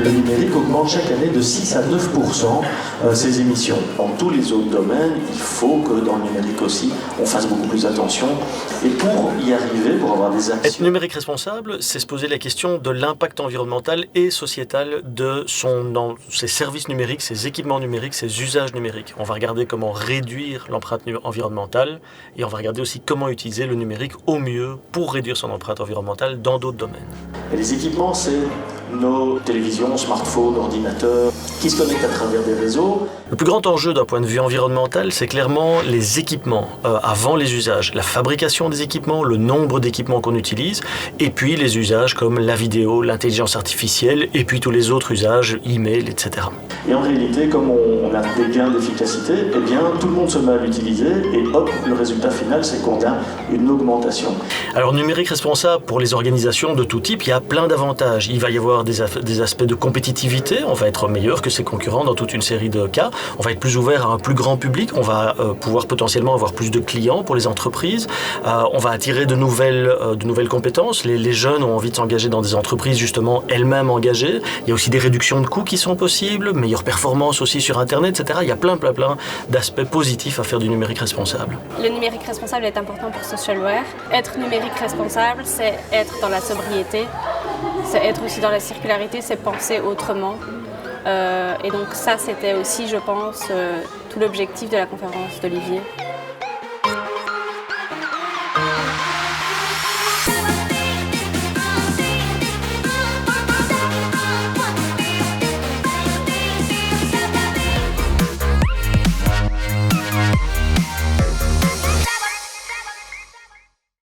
le numérique augmente chaque année de 6 à 9% ses émissions. Dans tous les autres domaines, il faut que dans le numérique aussi, on fasse beaucoup plus attention. Et pour y arriver, pour avoir des actions... Être numérique responsable, c'est se poser la question de l'impact environnemental et sociétal de ses services numériques, ses équipements numériques, ses usages numériques. On va regarder comment réduire l'empreinte environnementale et on va regarder aussi comment utiliser le numérique au mieux pour réduire son empreinte environnementale dans d'autres domaines. Et les équipements, c'est nos télévisions, smartphones, ordinateurs, qui se connectent à travers des réseaux. Le plus grand enjeu d'un point de vue environnemental, c'est clairement les équipements avant les usages. La fabrication des équipements, le nombre d'équipements qu'on utilise, et puis les usages comme la vidéo, l'intelligence artificielle, et puis tous les autres usages, email, etc. Et en réalité, comme on a des gains d'efficacité, eh bien, tout le monde se met à l'utiliser, et hop, le résultat final, c'est qu'on a une augmentation. Alors, numérique responsable pour les organisations de tout type, il y a plein d'avantages. Il va y avoir des aspects de compétitivité, on va être meilleur que ses concurrents dans toute une série de cas, on va être plus ouvert à un plus grand public, on va pouvoir potentiellement avoir plus de clients pour les entreprises, on va attirer de nouvelles compétences, les jeunes ont envie de s'engager dans des entreprises justement elles-mêmes engagées, il y a aussi des réductions de coûts qui sont possibles, meilleure performance aussi sur Internet, etc. Il y a plein d'aspects positifs à faire du numérique responsable. Le numérique responsable est important pour Socialware. Être numérique responsable, c'est être dans la sobriété, c'est être aussi dans la circularité, c'est penser autrement. Et donc ça, c'était aussi, je pense, tout l'objectif de la conférence d'Olivier.